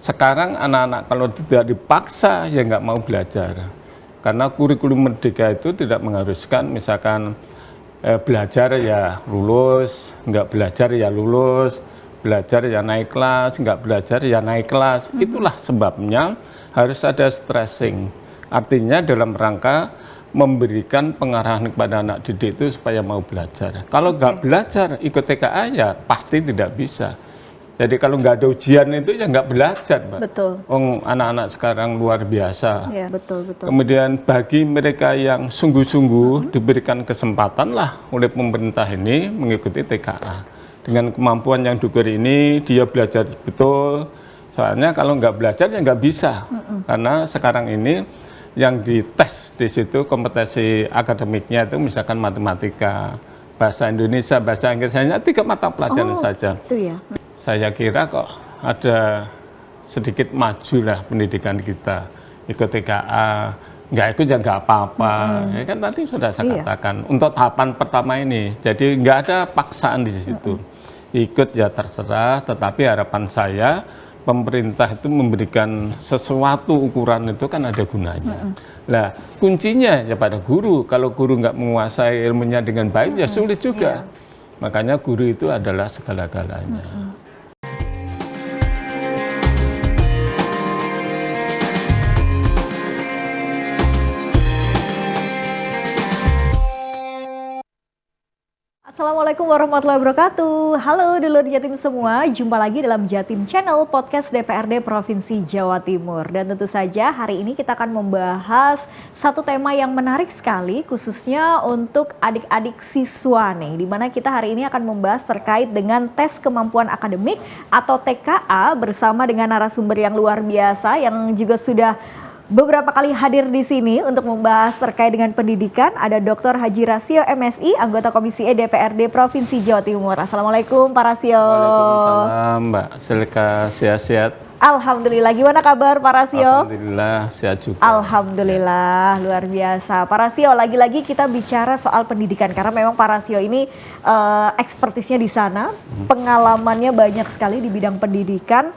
sekarang anak-anak kalau tidak dipaksa ya nggak mau belajar. Karena kurikulum Merdeka itu tidak mengharuskan misalkan belajar ya lulus, nggak belajar ya lulus, belajar ya naik kelas, nggak belajar ya naik kelas. Itulah sebabnya harus ada stressing. Artinya dalam rangka memberikan pengarahan kepada anak didik itu supaya mau belajar. Kalau nggak belajar ikut TKA ya pasti tidak bisa. Jadi kalau nggak ada ujian itu ya nggak belajar, Mbak. Betul. Anak-anak sekarang luar biasa. Ya, betul. Kemudian bagi mereka yang sungguh-sungguh diberikan kesempatan lah oleh pemerintah ini mengikuti TKA. Dengan kemampuan yang diukur ini dia belajar betul. Soalnya kalau nggak belajar ya nggak bisa. Karena sekarang ini yang dites di situ kompetensi akademiknya itu misalkan matematika, bahasa Indonesia, bahasa Inggris, hanya 3 mata pelajaran saja. Itu ya. Saya kira kok ada sedikit maju lah pendidikan kita. Ikut TKA, nggak ikut ya nggak apa-apa. Ya kan tadi sudah saya katakan untuk tahapan pertama ini. Jadi nggak ada paksaan di situ. Ikut ya terserah, tetapi harapan saya pemerintah itu memberikan sesuatu ukuran itu kan ada gunanya. Nah kuncinya ya pada guru. Kalau guru nggak menguasai ilmunya dengan baik ya sulit juga. Makanya guru itu adalah segala-galanya. Assalamualaikum warahmatullahi wabarakatuh. Halo dulur Jatim semua, jumpa lagi dalam Jatim Channel Podcast DPRD Provinsi Jawa Timur. Dan tentu saja hari ini kita akan membahas satu tema yang menarik sekali khususnya untuk adik-adik siswa nih. Dimana kita hari ini akan membahas terkait dengan tes kemampuan akademik atau TKA bersama dengan narasumber yang luar biasa yang juga sudah beberapa kali hadir di sini untuk membahas terkait dengan pendidikan. Ada Dr. Haji Rasio MSI, anggota Komisi E DPRD Provinsi Jawa Timur. Assalamualaikum Pak Rasio. Waalaikumsalam Mbak Selka, sehat-sehat. Alhamdulillah, gimana kabar Pak Rasio? Alhamdulillah, sehat juga. Alhamdulillah, luar biasa. Pak Rasio, lagi-lagi kita bicara soal pendidikan karena memang Pak Rasio ini ekspertisnya di sana, pengalamannya banyak sekali di bidang pendidikan.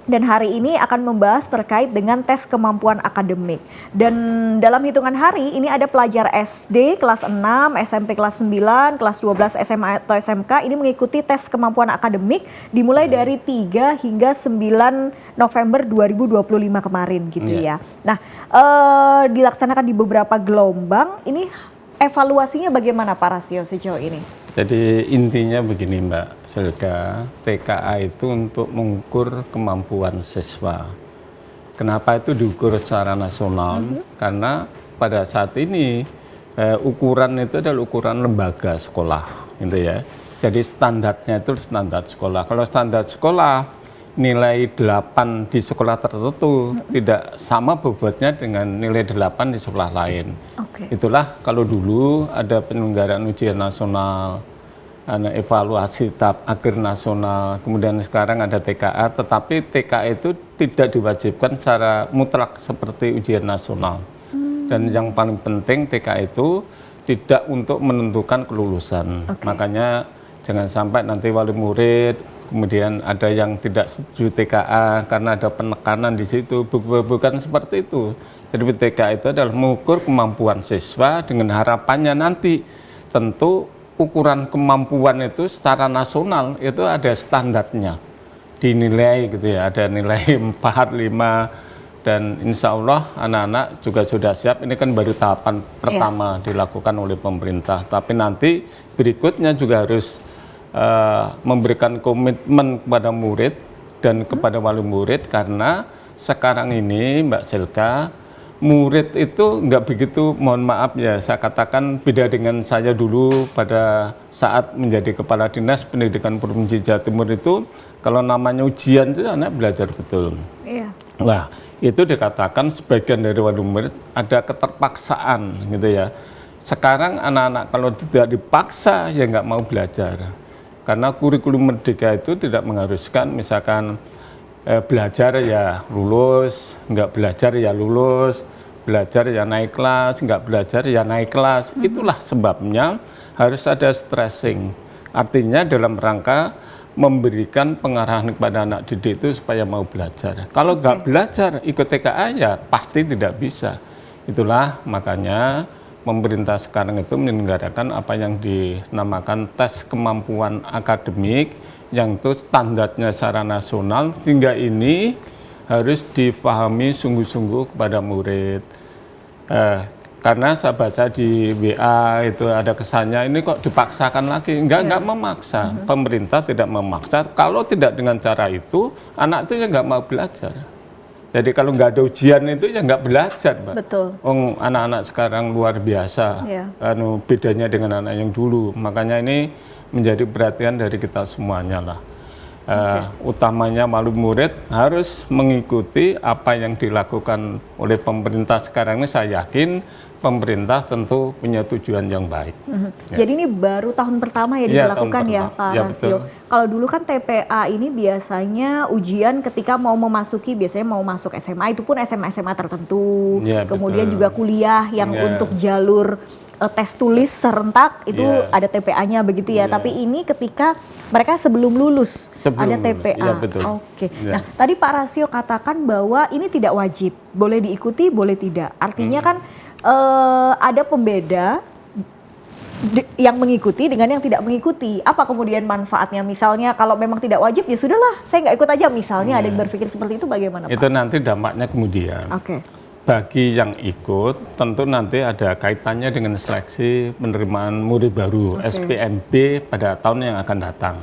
Dan hari ini akan membahas terkait dengan tes kemampuan akademik. Dan dalam hitungan hari ini ada pelajar SD kelas 6, SMP kelas 9, kelas 12 SMA atau SMK ini mengikuti tes kemampuan akademik dimulai dari 3 hingga 9 November 2025 kemarin gitu ya. Nah, dilaksanakan di beberapa gelombang. Ini evaluasinya bagaimana Pak Rasio sejauh ini? Jadi intinya begini Mbak Selka, TKA itu untuk mengukur kemampuan siswa. Kenapa itu diukur secara nasional? Karena pada saat ini ukuran itu adalah ukuran lembaga sekolah, gitu ya. Jadi standarnya itu standar sekolah. Kalau standar sekolah nilai 8 di sekolah tertentu tidak sama bobotnya dengan nilai 8 di sekolah lain. Itulah kalau dulu ada penyelenggaraan ujian nasional, ada evaluasi tahap akhir nasional, kemudian sekarang ada TKA, tetapi TKA itu tidak diwajibkan secara mutlak seperti ujian nasional. Dan yang paling penting TKA itu tidak untuk menentukan kelulusan. Makanya jangan sampai nanti wali murid kemudian ada yang tidak setuju TKA karena ada penekanan di situ. Bukan seperti itu. Jadi TKA itu adalah mengukur kemampuan siswa dengan harapannya nanti tentu ukuran kemampuan itu secara nasional itu ada standarnya, dinilai gitu ya, ada nilai 4, 5, dan insya Allah anak-anak juga sudah siap. Ini kan baru tahapan pertama dilakukan oleh pemerintah, tapi nanti berikutnya juga harus memberikan komitmen kepada murid dan kepada wali murid, karena sekarang ini Mbak Selka, murid itu nggak begitu, mohon maaf ya saya katakan, beda dengan saya dulu pada saat menjadi Kepala Dinas Pendidikan Provinsi Jawa Timur itu, kalau namanya ujian itu anak belajar betul. Nah itu dikatakan sebagian dari wali murid ada keterpaksaan gitu ya. Sekarang anak-anak kalau tidak dipaksa ya nggak mau belajar. Karena kurikulum Merdeka itu tidak mengharuskan misalkan belajar ya lulus, nggak belajar ya lulus, belajar ya naik kelas, nggak belajar ya naik kelas. Itulah sebabnya harus ada stressing. Artinya dalam rangka memberikan pengarahan kepada anak didik itu supaya mau belajar. Kalau nggak belajar ikut TKA ya pasti tidak bisa. Itulah makanya pemerintah sekarang itu menyelenggarakan apa yang dinamakan tes kemampuan akademik yang itu standarnya secara nasional, sehingga ini harus dipahami sungguh-sungguh kepada murid. Karena saya baca di WA itu ada kesannya ini kok dipaksakan lagi. Enggak memaksa. Pemerintah tidak memaksa. Kalau tidak dengan cara itu, anak itu ya nggak mau belajar. Jadi kalau nggak ada ujian itu ya nggak belajar, Mbak. Betul. Anak-anak sekarang luar biasa. Bedanya dengan anak yang dulu. Makanya ini menjadi perhatian dari kita semuanya lah. Utamanya wali murid harus mengikuti apa yang dilakukan oleh pemerintah sekarang ini. Saya yakin pemerintah tentu punya tujuan yang baik. Jadi ini baru tahun pertama ya dilakukan ya Pak Rasio. Kalau dulu kan TPA ini biasanya ujian ketika mau memasuki, biasanya mau masuk SMA itu pun SMA tertentu. Kemudian juga kuliah yang untuk jalur tes tulis serentak itu ada TPA-nya begitu ya. Tapi ini ketika mereka sebelum lulus ada TPA. Oke. Nah, tadi Pak Rasio katakan bahwa ini tidak wajib, boleh diikuti, boleh tidak. Artinya kan ada pembeda yang mengikuti dengan yang tidak mengikuti. Apa kemudian manfaatnya? Misalnya kalau memang tidak wajib ya sudahlah, saya nggak ikut aja. Misalnya ada yang berpikir seperti itu, bagaimana Pak? Itu nanti dampaknya kemudian. Bagi yang ikut, tentu nanti ada kaitannya dengan seleksi penerimaan murid baru, SPMB pada tahun yang akan datang.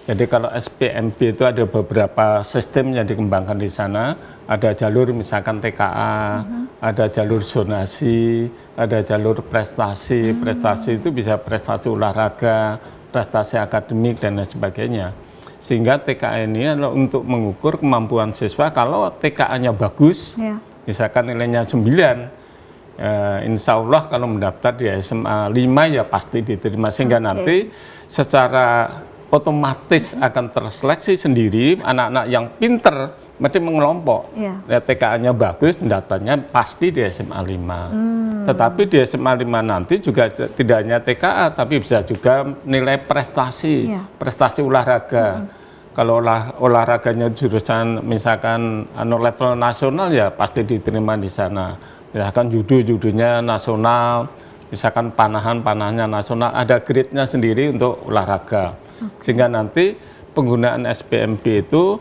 Jadi kalau SPMB itu ada beberapa sistem yang dikembangkan di sana, ada jalur misalkan TKA, ada jalur zonasi, ada jalur prestasi. Prestasi itu bisa prestasi olahraga, prestasi akademik dan lain sebagainya. Sehingga TKA ini adalah untuk mengukur kemampuan siswa. Kalau TKA-nya bagus, misalkan nilainya 9, insya Allah kalau mendaftar di SMA 5 ya pasti diterima. Sehingga nanti secara otomatis akan terseleksi sendiri anak-anak yang pinter, mesti mengelompok. TKA-nya bagus, daftarnya pasti di SMA 5. Tetapi di SMA 5 nanti juga tidak hanya TKA, tapi bisa juga nilai prestasi, prestasi olahraga. Kalau olahraganya jurusan misalkan level nasional ya pasti diterima di sana. Misalkan judonya nasional, misalkan panahannya nasional, ada grade-nya sendiri untuk olahraga. Sehingga nanti penggunaan SPMB itu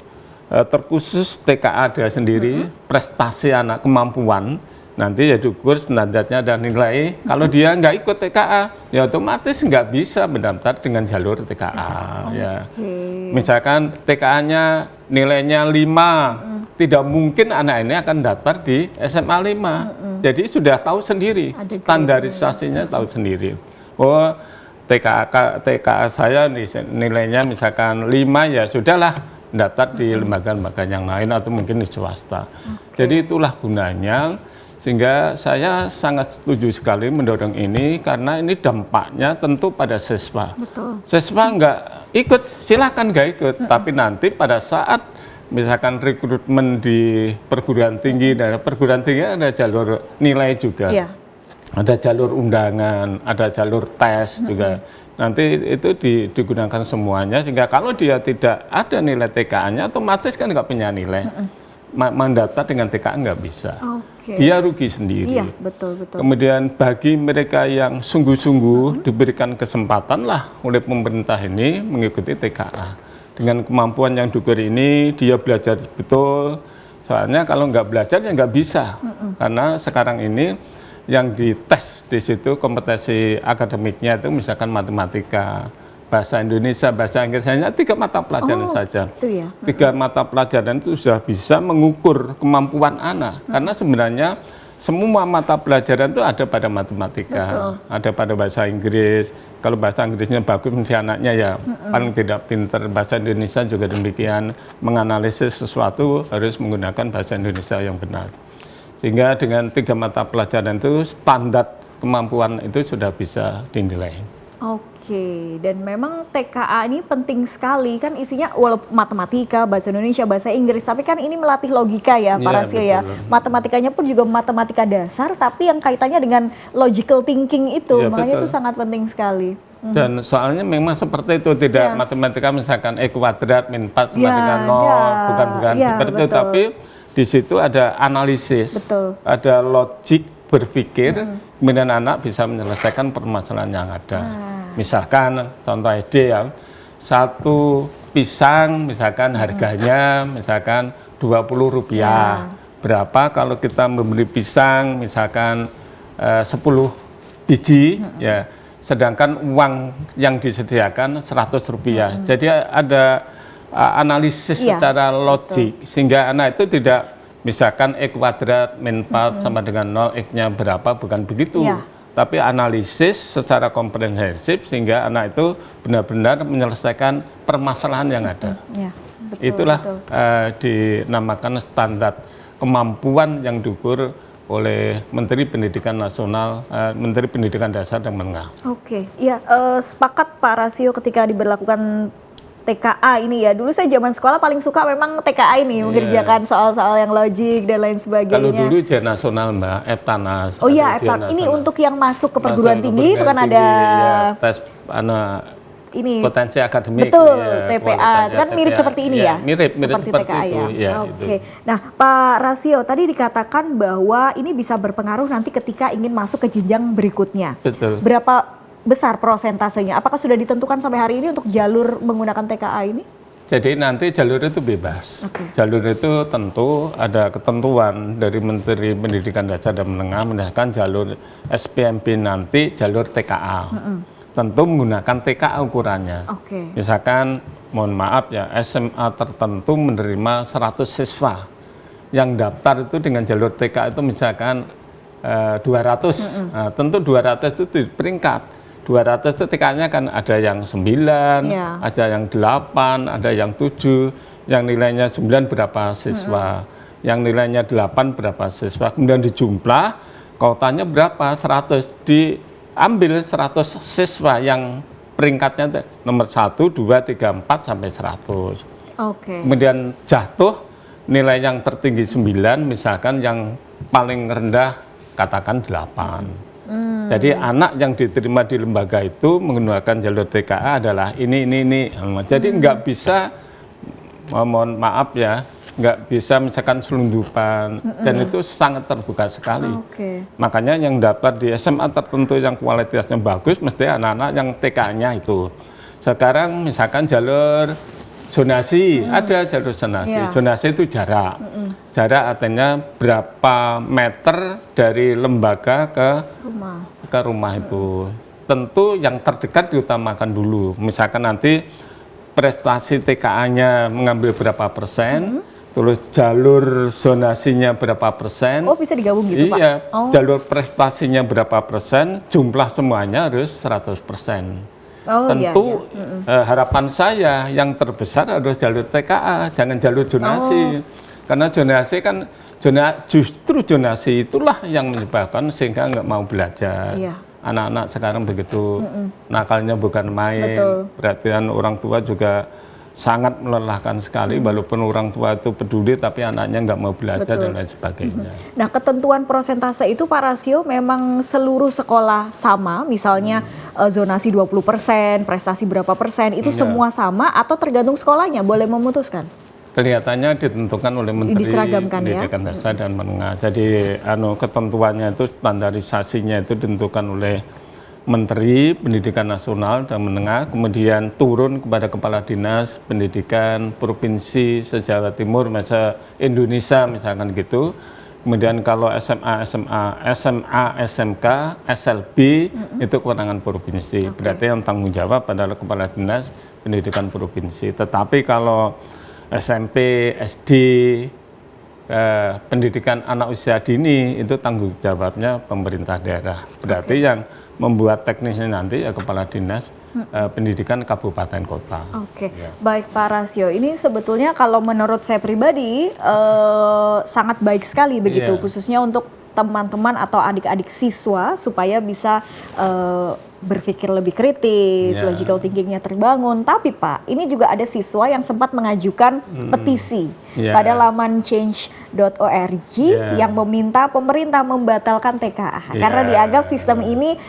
terkhusus TKA ada sendiri, prestasi anak, kemampuan, nanti ya diukur standarnya dan nilai. Kalau dia nggak ikut TKA, ya otomatis nggak bisa mendaftar dengan jalur TKA. Misalkan TKA-nya nilainya 5, tidak mungkin anak ini akan daftar di SMA 5. Jadi sudah tahu sendiri, standarisasinya tahu sendiri. Oh, TKA saya nilainya misalkan 5 ya sudahlah daftar di lembaga-lembaga yang lain atau mungkin di swasta. Jadi itulah gunanya, sehingga saya sangat setuju sekali mendorong ini karena ini dampaknya tentu pada siswa. Siswa nggak ikut silakan nggak ikut, tapi nanti pada saat misalkan rekrutmen di perguruan tinggi, dan perguruan tinggi ada jalur nilai juga. Ada jalur undangan, ada jalur tes juga. Nanti itu digunakan semuanya, sehingga kalau dia tidak ada nilai TKA-nya, otomatis kan nggak punya nilai. Mendaftar dengan TKA nggak bisa. Dia rugi sendiri. Kemudian bagi mereka yang sungguh-sungguh diberikan kesempatan lah oleh pemerintah ini mengikuti TKA. Dengan kemampuan yang diukur ini, dia belajar betul. Soalnya kalau nggak belajar ya nggak bisa. Karena sekarang ini yang dites di situ kompetensi akademiknya itu misalkan matematika, bahasa Indonesia, bahasa Inggris, hanya 3 mata pelajaran saja. 3 mata pelajaran itu sudah bisa mengukur kemampuan anak. Karena sebenarnya semua mata pelajaran itu ada pada matematika, ada pada bahasa Inggris. Kalau bahasa Inggrisnya bagus, mesti anaknya ya paling tidak pinter. Bahasa Indonesia juga demikian, menganalisis sesuatu harus menggunakan bahasa Indonesia yang benar. Sehingga dengan 3 mata pelajaran itu standar kemampuan itu sudah bisa dinilai. Dan memang TKA ini penting sekali kan, isinya walaupun matematika, bahasa Indonesia, bahasa Inggris, tapi kan ini melatih logika ya Pak Rasio ya. Matematikanya pun juga matematika dasar, tapi yang kaitannya dengan logical thinking itu, makanya itu sangat penting sekali. Dan soalnya memang seperti itu, tidak matematika misalkan kuadrat min 4 sama dengan 0, bukan seperti itu, tapi di situ ada analisis, ada logik berpikir, kemudian anak bisa menyelesaikan permasalahan yang ada. Misalkan contoh SD ya, satu pisang misalkan harganya misalkan Rp20, berapa kalau kita membeli pisang misalkan 10 biji, ya, sedangkan uang yang disediakan Rp100. Jadi ada analisis secara logik, sehingga anak itu tidak misalkan kuadrat min 4 sama dengan 0, X-nya berapa, bukan begitu. Tapi analisis secara komprehensif sehingga anak itu benar-benar menyelesaikan permasalahan yang ada. Itulah dinamakan standar kemampuan yang diukur oleh Menteri Pendidikan Nasional, Menteri Pendidikan Dasar dan Menengah. Sepakat Pak Rasio ketika diberlakukan TKA ini ya. Dulu saya zaman sekolah paling suka memang TKA ini, mengerjakan soal-soal yang logik dan lain sebagainya. Kalau dulu ujian nasional Mbak, EPTANAS. Ini untuk yang masuk ke perguruan tinggi itu kan ada tes ini potensi akademik, TPA kan mirip seperti ini ya, mirip seperti TKA itu, Nah Pak Rasio tadi dikatakan bahwa ini bisa berpengaruh nanti ketika ingin masuk ke jenjang berikutnya. Berapa besar prosentasenya? Apakah sudah ditentukan sampai hari ini untuk jalur menggunakan TKA ini? Jadi nanti jalur itu bebas. Jalur itu tentu ada ketentuan dari Menteri Pendidikan Dasar dan Menengah, misalkan jalur SPMB nanti jalur TKA. Tentu menggunakan TKA ukurannya. Misalkan, mohon maaf ya, SMA tertentu menerima 100 siswa. Yang daftar itu dengan jalur TKA itu misalkan 200. Nah, tentu 200 itu di peringkat. 200 itu TKA-nya kan ada yang 9, ada yang 8, ada yang 7, yang nilainya 9 berapa siswa, yang nilainya 8 berapa siswa, kemudian dijumlah, kuotanya berapa, 100, diambil 100 siswa yang peringkatnya nomor 1, 2, 3, 4 sampai 100. Kemudian jatuh nilai yang tertinggi 9, misalkan yang paling rendah katakan 8. Jadi anak yang diterima di lembaga itu menggunakan jalur TKA adalah ini. Jadi nggak bisa, mohon maaf ya, nggak bisa misalkan selundupan, dan itu sangat terbuka sekali. Makanya yang daftar di SMA tertentu yang kualitasnya bagus, mesti anak-anak yang TKA-nya itu. Sekarang misalkan jalur zonasi, ada jalur zonasi. Zonasi itu jarak. Jarak artinya berapa meter dari lembaga ke rumah itu. Tentu yang terdekat diutamakan dulu. Misalkan nanti prestasi TKA-nya mengambil berapa persen, terus jalur zonasinya berapa persen. Bisa digabung gitu, Pak? Iya, jalur prestasinya berapa persen, jumlah semuanya harus 100%. Tentu harapan saya yang terbesar adalah jalur TKA, jangan jalur zonasi. Karena zonasi kan justru zonasi itulah yang menyebabkan sehingga nggak mau belajar. Anak-anak sekarang begitu nakalnya bukan main. Perhatian orang tua juga sangat melelahkan sekali, walaupun orang tua itu peduli tapi anaknya nggak mau belajar dan lain sebagainya. Nah, ketentuan prosentase itu Pak Rasio memang seluruh sekolah sama, misalnya zonasi 20%, prestasi berapa persen, itu semua sama atau tergantung sekolahnya boleh memutuskan? Kelihatannya ditentukan oleh Menteri Pendidikan Dasar dan Menengah. Jadi ketentuannya itu, standarisasinya itu ditentukan oleh Menteri Pendidikan Nasional dan Menengah, kemudian turun kepada Kepala Dinas Pendidikan Provinsi se-Jawa Timur, Indonesia misalkan gitu. Kemudian kalau SMA, SMK, SLB itu kewenangan provinsi. Berarti yang tanggung jawab adalah Kepala Dinas Pendidikan Provinsi. Tetapi kalau SMP, SD, pendidikan anak usia dini itu tanggung jawabnya pemerintah daerah. Berarti yang membuat teknisnya nanti ya Kepala Dinas Pendidikan Kabupaten Kota. Baik Pak Rasio, ini sebetulnya kalau menurut saya pribadi sangat baik sekali begitu, khususnya untuk teman-teman atau adik-adik siswa supaya bisa berpikir lebih kritis, logical thinkingnya terbangun. Tapi Pak, ini juga ada siswa yang sempat mengajukan petisi pada laman change.org yang meminta pemerintah membatalkan TKA karena dianggap sistem ini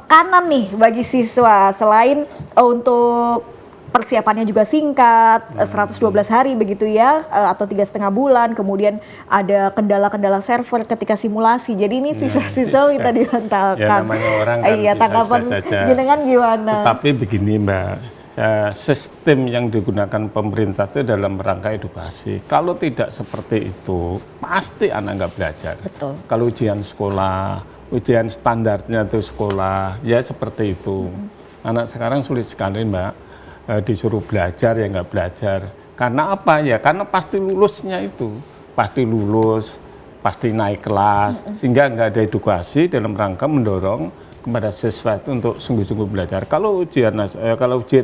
tekanan nih bagi siswa selain untuk persiapannya juga singkat, 112 hari begitu ya, atau 3,5 bulan, kemudian ada kendala-kendala server ketika simulasi. Jadi ini siswa-siswa kita dihantarkan. Ya namanya orang kan Iya, tanggapan jenengan gimana? Tetapi begini Mbak, sistem yang digunakan pemerintah itu dalam rangka edukasi. Kalau tidak seperti itu, pasti anak nggak belajar. Betul. Kalau ujian sekolah, ujian standarnya itu sekolah, ya seperti itu. Anak sekarang sulit sekali Mbak. Disuruh belajar ya nggak belajar. Karena apa ya? Karena pasti lulusnya itu, pasti lulus, pasti naik kelas, sehingga nggak ada edukasi dalam rangka mendorong kepada siswa itu untuk sungguh-sungguh belajar. Kalau ujian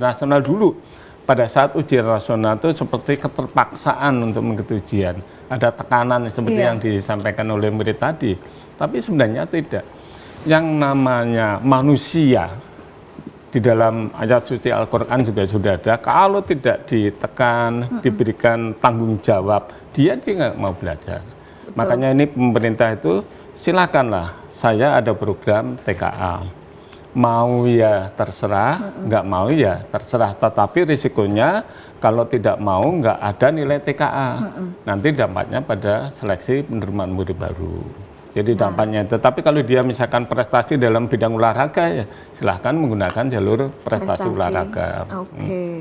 nasional dulu, pada saat ujian nasional itu seperti keterpaksaan untuk mengikuti ujian, ada tekanan seperti yang disampaikan oleh murid tadi. Tapi sebenarnya tidak. Yang namanya manusia di dalam ayat suci Al-Quran juga sudah ada, kalau tidak ditekan, diberikan tanggung jawab, dia nggak mau belajar. Betul. Makanya ini pemerintah itu silakanlah, saya ada program TKA, mau ya terserah, nggak mau ya terserah, tetapi risikonya kalau tidak mau nggak ada nilai TKA, nanti dampaknya pada seleksi penerimaan murid baru. Jadi dampaknya itu. Tapi kalau dia misalkan prestasi dalam bidang olahraga, ya silahkan menggunakan jalur prestasi olahraga.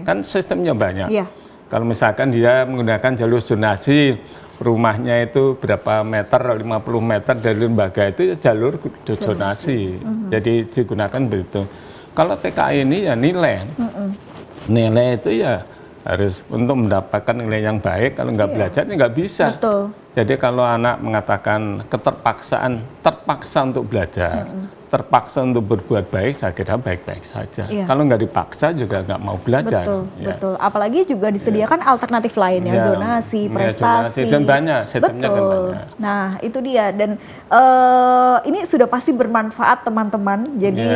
Kan sistemnya banyak. Iya. Kalau misalkan dia menggunakan jalur zonasi, rumahnya itu berapa meter, 50 meter dari lembaga itu jalur zonasi. Jadi digunakan begitu. Kalau TKA ini ya nilai. Nilai itu ya harus untuk mendapatkan nilai yang baik, kalau nggak belajar ya nggak bisa. Betul. Jadi kalau anak mengatakan keterpaksaan, terpaksa untuk belajar, terpaksa untuk berbuat baik, saya kira baik-baik saja. Kalau nggak dipaksa juga nggak mau belajar. Betul, betul. Apalagi juga disediakan alternatif lainnya, zonasi, prestasi. Dan banyak, sistemnya kan banyak. Nah itu dia, dan ini sudah pasti bermanfaat teman-teman. Jadi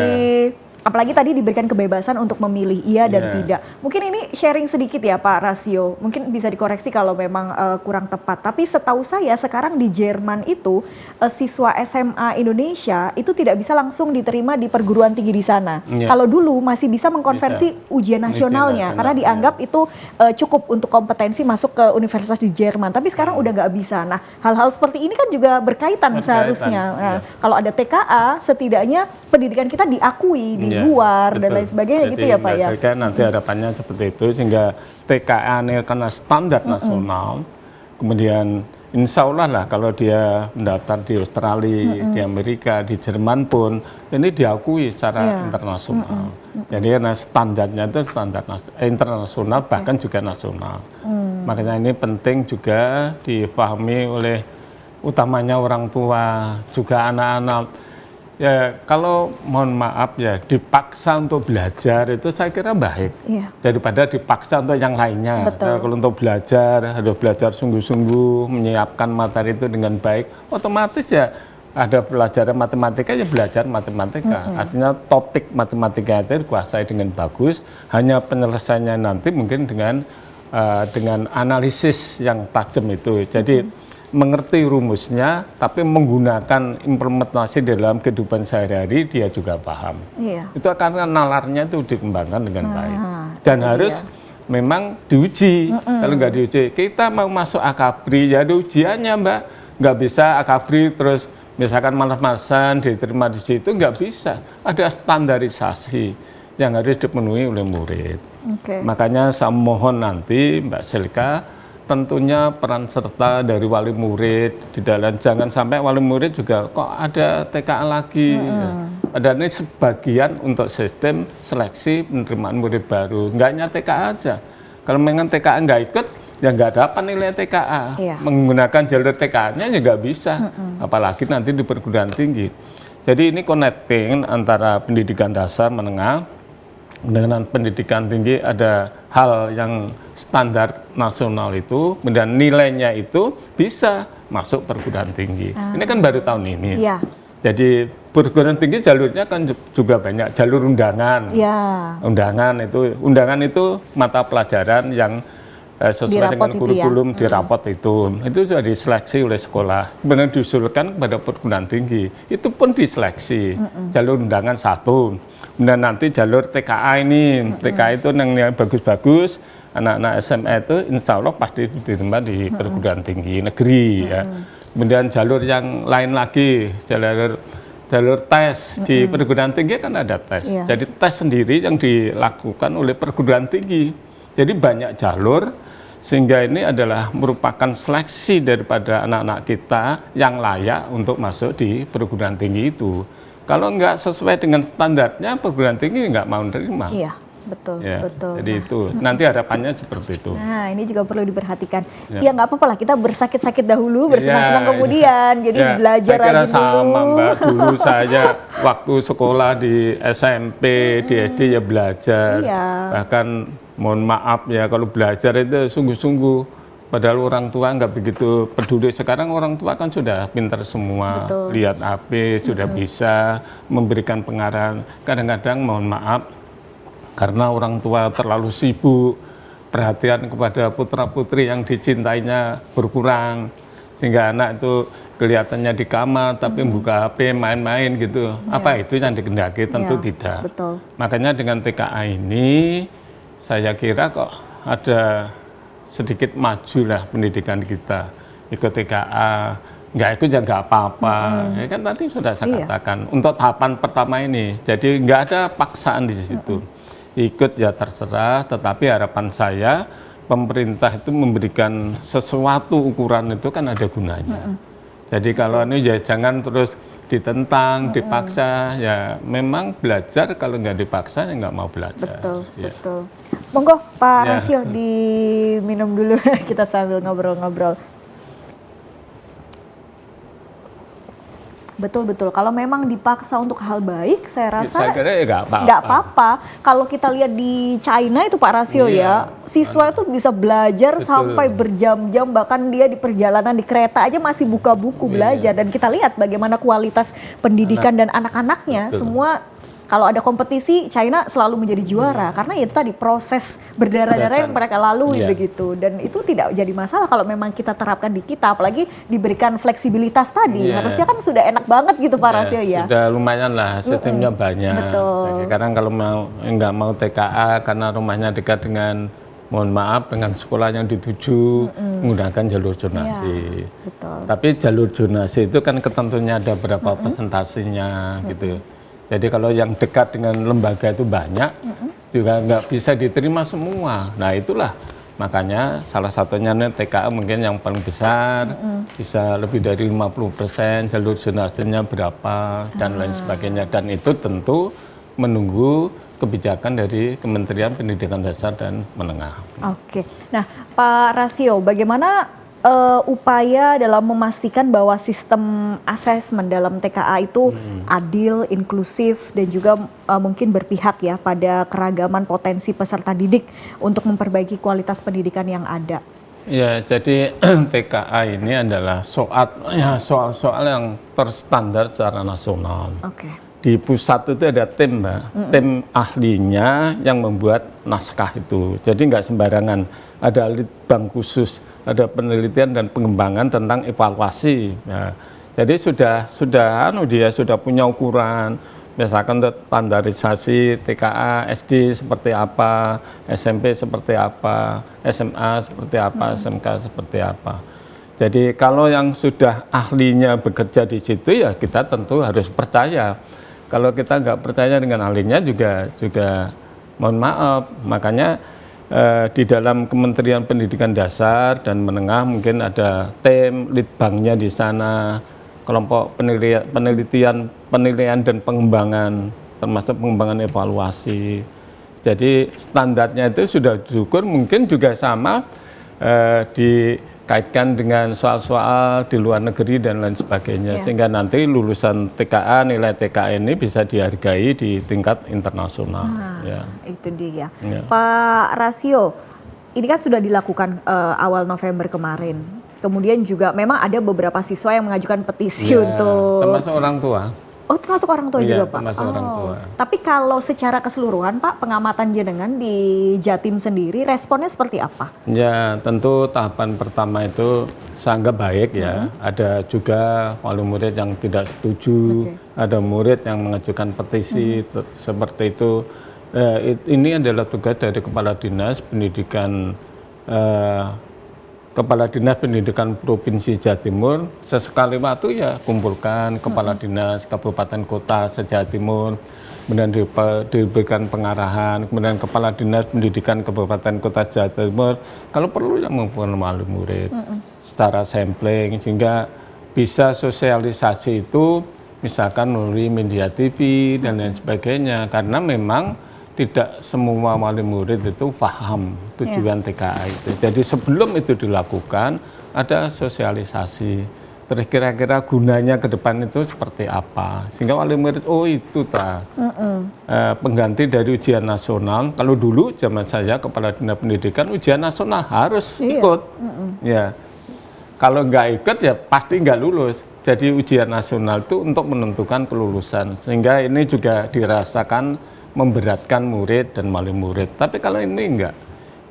apalagi tadi diberikan kebebasan untuk memilih iya dan tidak. Mungkin ini sharing sedikit ya Pak Rasio, mungkin bisa dikoreksi kalau memang kurang tepat. Tapi setahu saya sekarang di Jerman itu siswa SMA Indonesia itu tidak bisa langsung diterima di perguruan tinggi di sana. Kalau dulu masih bisa mengkonversi ujian nasionalnya, karena dianggap itu cukup untuk kompetensi masuk ke universitas di Jerman. Tapi sekarang udah nggak bisa. Nah hal-hal seperti ini kan juga berkaitan seharusnya. Nah, kalau ada TKA, setidaknya pendidikan kita diakui di luar dan lain sebagainya. Jadi, gitu ya Pak ya. Jadi nanti harapannya seperti itu, sehingga TKA ini karena standar nasional, kemudian insya Allah lah kalau dia mendaftar di Australia, di Amerika, di Jerman pun ini diakui secara internasional. Jadi karena standarnya itu standar internasional, bahkan juga nasional. Makanya ini penting juga dipahami oleh utamanya orang tua, juga anak-anak. Ya kalau mohon maaf ya, dipaksa untuk belajar itu saya kira baik daripada dipaksa untuk yang lainnya. Nah, kalau untuk belajar harus belajar sungguh-sungguh, menyiapkan materi itu dengan baik, otomatis ya ada pelajaran matematika ya belajar matematika. Artinya topik matematika itu dikuasai dengan bagus, hanya penyelesaiannya nanti mungkin dengan analisis yang tajam itu. Jadi mengerti rumusnya, tapi menggunakan implementasi dalam kehidupan sehari-hari dia juga paham. Itu akan nalarnya itu dikembangkan dengan baik. Dan harus memang diuji. Kalau nggak diuji, kita mau masuk akabri, ya ada ujiannya Mbak. Nggak bisa akabri terus misalkan malas-malasan diterima di situ, nggak bisa. Ada standarisasi yang harus dipenuhi oleh murid. Makanya saya mohon nanti Mbak Selika, tentunya peran serta dari wali murid di dalam, jangan sampai wali murid juga kok ada TKA lagi. Padahal ini sebagian untuk sistem seleksi penerimaan murid baru, nggak hanya TKA aja. Kalau memang TKA nggak ikut, ya nggak dapat nilai TKA. Menggunakan jalur TKA-nya ya nggak bisa, apalagi nanti di perguruan tinggi. Jadi ini connecting antara pendidikan dasar menengah dengan pendidikan tinggi, ada hal yang standar nasional itu, kemudian nilainya itu bisa masuk perguruan tinggi. Ini kan baru tahun ini. Jadi perguruan tinggi jalurnya kan juga banyak, jalur undangan. Undangan itu mata pelajaran yang sesuai dengan kurikulum di rapot itu sudah diseleksi oleh sekolah, kemudian diusulkan kepada perguruan tinggi, itu pun diseleksi. Jalur undangan 1, kemudian nanti jalur TKA ini, TKA itu yang bagus-bagus, anak-anak SMA itu insya Allah pasti diterima di perguruan tinggi negeri ya. Kemudian jalur yang lain lagi, jalur tes di perguruan tinggi kan ada tes. Jadi tes sendiri yang dilakukan oleh perguruan tinggi. Jadi banyak jalur, sehingga ini adalah merupakan seleksi daripada anak-anak kita yang layak untuk masuk di perguruan tinggi itu. Kalau nggak sesuai dengan standarnya, perguruan tinggi nggak mau nerima. Iya, betul, Ya, betul. jadi itu, nanti harapannya seperti itu. Nah, ini juga perlu diperhatikan. Ya nggak apa-apa lah, kita bersakit-sakit dahulu, bersenang-senang kemudian. Jadi belajar saya kira rajin dulu. sama Mbak, dulu saya waktu sekolah di SMP, di SD ya belajar. Iya. Bahkan mohon maaf ya kalau belajar itu sungguh-sungguh. Padahal orang tua nggak begitu peduli. Sekarang orang tua kan sudah pintar semua, Betul. lihat HP, sudah bisa memberikan pengarahan. Kadang-kadang mohon maaf, karena orang tua terlalu sibuk, perhatian kepada putra-putri yang dicintainya berkurang, sehingga anak itu kelihatannya di kamar tapi buka HP main-main gitu. Apa itu yang dikehendaki? Tentu tidak. Betul. Makanya dengan TKA ini saya kira kok ada sedikit maju lah pendidikan kita. Ikut TKA, nggak ikut ya nggak apa-apa. Ya kan tadi sudah saya katakan untuk tahapan pertama ini. Jadi nggak ada paksaan di situ. Ikut ya terserah, tetapi harapan saya pemerintah itu memberikan sesuatu ukuran itu kan ada gunanya. Jadi kalau ini ya jangan terus ditentang, dipaksa, ya memang belajar kalau nggak dipaksa ya nggak mau belajar. Betul, Ya. betul. Monggo Pak Rasio diminum dulu, kita sambil ngobrol-ngobrol. Betul-betul, kalau memang dipaksa untuk hal baik, saya rasa Saya kira ya nggak apa-apa. nggak apa-apa. Kalau kita lihat di China itu Pak Rasio ya, siswa itu bisa belajar sampai berjam-jam, bahkan dia di perjalanan di kereta aja masih buka buku belajar. Dan kita lihat bagaimana kualitas pendidikan dan anak-anaknya semua. Kalau ada kompetisi, China selalu menjadi juara karena itu tadi proses berdarah-darah yang mereka lalui begitu, dan itu tidak jadi masalah kalau memang kita terapkan di kita, apalagi diberikan fleksibilitas tadi. Harusnya kan sudah enak banget gitu Pak Rasio ya. Sudah lumayan lah, sistemnya banyak. Betul. Sekarang kalau nggak mau TKA karena rumahnya dekat dengan, mohon maaf, dengan sekolah yang dituju, menggunakan jalur zonasi. Betul. Tapi jalur zonasi itu kan ketentunya ada berapa persentasenya gitu. Jadi kalau yang dekat dengan lembaga itu banyak, juga nggak bisa diterima semua. Nah itulah makanya salah satunya TKA mungkin yang paling besar, bisa lebih dari 50%, jalur zonasinya berapa, dan lain sebagainya. Dan itu tentu menunggu kebijakan dari Kementerian Pendidikan Dasar dan Menengah. Oke, nah Pak Rasio, bagaimana upaya dalam memastikan bahwa sistem asesmen dalam TKA itu adil, inklusif, dan juga mungkin berpihak ya pada keragaman potensi peserta didik untuk memperbaiki kualitas pendidikan yang ada? Ya, jadi TKA ini adalah soal-soal yang terstandar secara nasional. Oke. Di pusat itu ada tim, Mbak, tim ahlinya yang membuat naskah itu. Jadi nggak sembarangan, ada litbang khusus, ada penelitian dan pengembangan tentang evaluasi. Nah, jadi dia sudah punya ukuran, misalkan standarisasi TKA, SD seperti apa, SMP seperti apa, SMA seperti apa, SMK seperti apa. Jadi kalau yang sudah ahlinya bekerja di situ ya kita tentu harus percaya. Kalau kita nggak percaya dengan ahlinya juga mohon maaf, makanya di dalam Kementerian Pendidikan Dasar dan Menengah mungkin ada tim litbangnya di sana, kelompok penilaian dan pengembangan, termasuk pengembangan evaluasi. Jadi standarnya itu sudah diukur, mungkin juga sama dikaitkan dengan soal-soal di luar negeri dan lain sebagainya, sehingga nanti lulusan TKA, nilai TKA ini bisa dihargai di tingkat internasional. Itu dia. Pak Rasio, ini kan sudah dilakukan awal November kemarin. Kemudian juga memang ada beberapa siswa yang mengajukan petisi untuk... Termasuk orang tua. Oh, termasuk orang tua Iya, juga, Pak? termasuk orang tua. Tapi kalau secara keseluruhan, Pak, pengamatan jenengan di Jatim sendiri, responnya seperti apa? Ya, tentu tahapan pertama itu sangat baik ya. Ada juga wali murid yang tidak setuju, ada murid yang mengajukan petisi seperti itu. Ini adalah tugas dari Kepala Dinas Pendidikan Kepala Dinas Pendidikan Provinsi Jawa Timur. Sesekali waktu ya kumpulkan Kepala Dinas Kabupaten Kota se-Jawa Timur, kemudian diberikan pengarahan, kemudian Kepala Dinas Pendidikan Kabupaten Kota Jawa Timur kalau perlu yang mengumpulkan wali murid secara sampling, sehingga bisa sosialisasi itu misalkan melalui media TV dan lain sebagainya, karena memang tidak semua wali murid itu paham tujuan TKA itu. Jadi sebelum itu dilakukan ada sosialisasi. Terus kira-kira gunanya ke depan itu seperti apa? Sehingga wali murid, oh itu pengganti dari ujian nasional. Kalau dulu zaman saya Kepala Dinas Pendidikan ujian nasional harus ikut. Ya, kalau nggak ikut ya pasti nggak lulus. Jadi ujian nasional itu untuk menentukan kelulusan. Sehingga ini juga dirasakan memberatkan murid dan wali murid. Tapi kalau ini enggak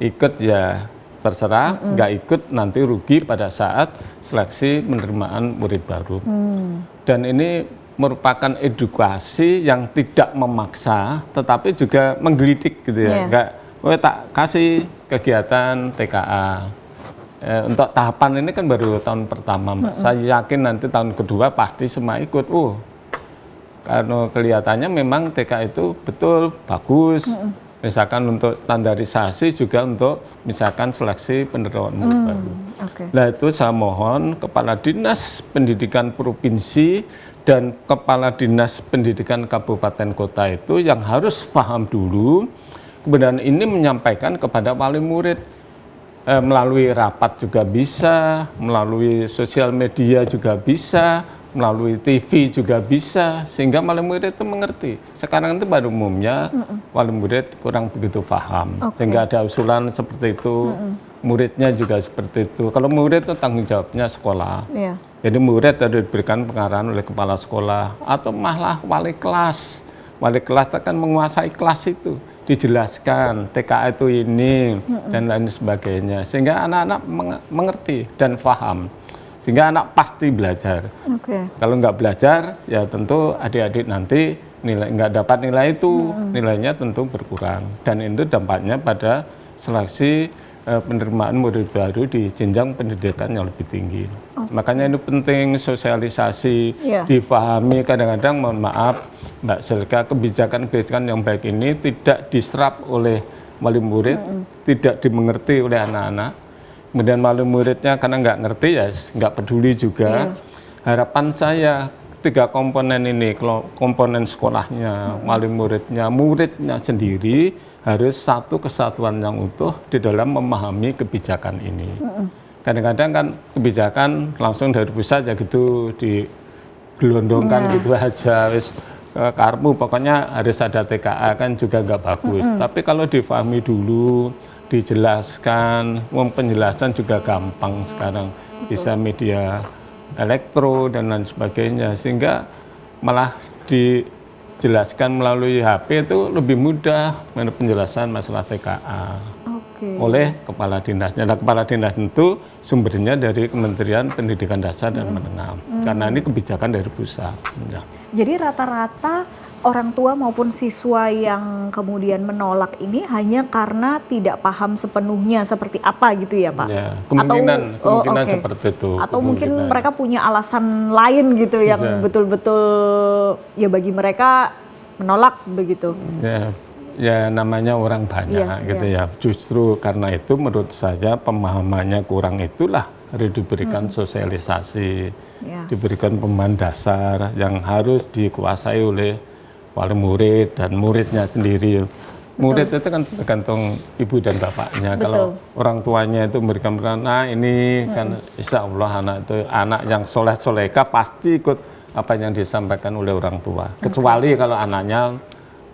ikut ya terserah, enggak ikut nanti rugi pada saat seleksi penerimaan murid baru. Dan ini merupakan edukasi yang tidak memaksa, tetapi juga menggelitik gitu ya. Enggak, tak kasih kegiatan TKA. Untuk tahapan ini kan baru tahun pertama, Mbak. Saya yakin nanti tahun kedua pasti semua ikut. Karena kelihatannya memang TK itu betul bagus, misalkan untuk standarisasi juga untuk misalkan seleksi penerimaan murid baru. Nah itu saya mohon Kepala Dinas Pendidikan Provinsi dan Kepala Dinas Pendidikan Kabupaten Kota itu yang harus paham dulu, kemudian ini menyampaikan kepada wali murid melalui rapat juga bisa, melalui sosial media juga bisa, melalui TV juga bisa, sehingga wali murid itu mengerti. Sekarang itu pada umumnya wali murid kurang begitu paham, sehingga ada usulan seperti itu, muridnya juga seperti itu. Kalau murid itu tanggung jawabnya sekolah, jadi murid harus diberikan pengarahan oleh kepala sekolah, atau malah wali kelas. Wali kelas akan menguasai kelas itu, dijelaskan TKA itu ini, dan lain sebagainya, sehingga anak-anak mengerti dan paham. Sehingga anak pasti belajar. Kalau nggak belajar, ya tentu adik-adik nanti nggak dapat nilai itu, nilainya tentu berkurang. Dan itu dampaknya pada seleksi penerimaan murid baru di jenjang pendidikan yang lebih tinggi. Makanya itu penting sosialisasi, dipahami. Kadang-kadang mohon maaf Mbak Selka, kebijakan-kebijakan yang baik ini tidak diserap oleh wali murid, tidak dimengerti oleh anak-anak. Kemudian wali muridnya karena nggak ngerti ya nggak peduli juga. Harapan saya 3 komponen ini, komponen sekolahnya, wali muridnya sendiri harus satu kesatuan yang utuh di dalam memahami kebijakan ini. Kadang-kadang kan kebijakan langsung dari pusat ya gitu digelondongkan gitu aja, wis karmu pokoknya harus ada TKA kan juga nggak bagus. Tapi kalau difahami dulu, dijelaskan, penjelasan juga gampang sekarang, bisa media elektro dan lain sebagainya, sehingga malah dijelaskan melalui HP itu lebih mudah penjelasan masalah TKA oleh kepala dinasnya. Nah, kepala dinas itu sumbernya dari Kementerian Pendidikan Dasar dan Menengah, karena ini kebijakan dari pusat. Jadi rata-rata orang tua maupun siswa yang kemudian menolak ini hanya karena tidak paham sepenuhnya seperti apa gitu ya Pak? Ya, kemungkinan seperti itu. Atau mungkin mereka punya alasan lain gitu yang betul-betul ya bagi mereka menolak begitu. Ya namanya orang banyak gitu ya. Justru karena itu menurut saya pemahamannya kurang, itulah harus diberikan sosialisasi, diberikan pemahaman dasar yang harus dikuasai oleh wali murid dan muridnya sendiri. Murid itu kan tergantung ibu dan bapaknya. Kalau orang tuanya itu memberikan nah ini kan insya Allah anak yang soleh-soleka pasti ikut apa yang disampaikan oleh orang tua. Kecuali kalau anaknya,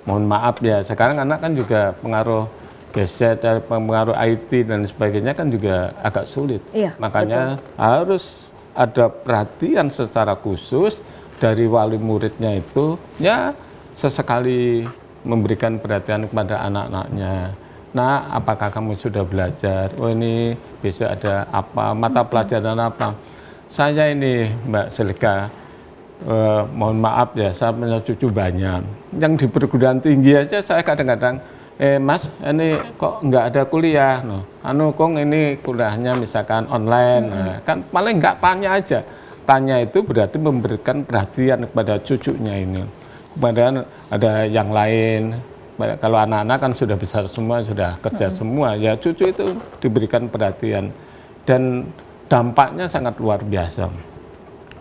mohon maaf ya, sekarang anak kan juga pengaruh gadget, pengaruh IT dan sebagainya kan juga agak sulit. Makanya harus ada perhatian secara khusus dari wali muridnya itu ya sesekali memberikan perhatian kepada anak-anaknya. Nah, apakah kamu sudah belajar? Oh, ini besok ada apa? Mata pelajaran apa? Saya ini Mbak Selika, mohon maaf ya, saya punya cucu banyak. Yang di perguruan tinggi aja saya kadang-kadang, Mas, ini kok nggak ada kuliah? No. Kok ini kuliahnya misalkan online? Nah, kan paling nggak tanya aja. Tanya itu berarti memberikan perhatian kepada cucunya ini. Kemudian ada yang lain. Kalau anak-anak kan sudah besar semua, sudah kerja semua, ya cucu itu diberikan perhatian dan dampaknya sangat luar biasa.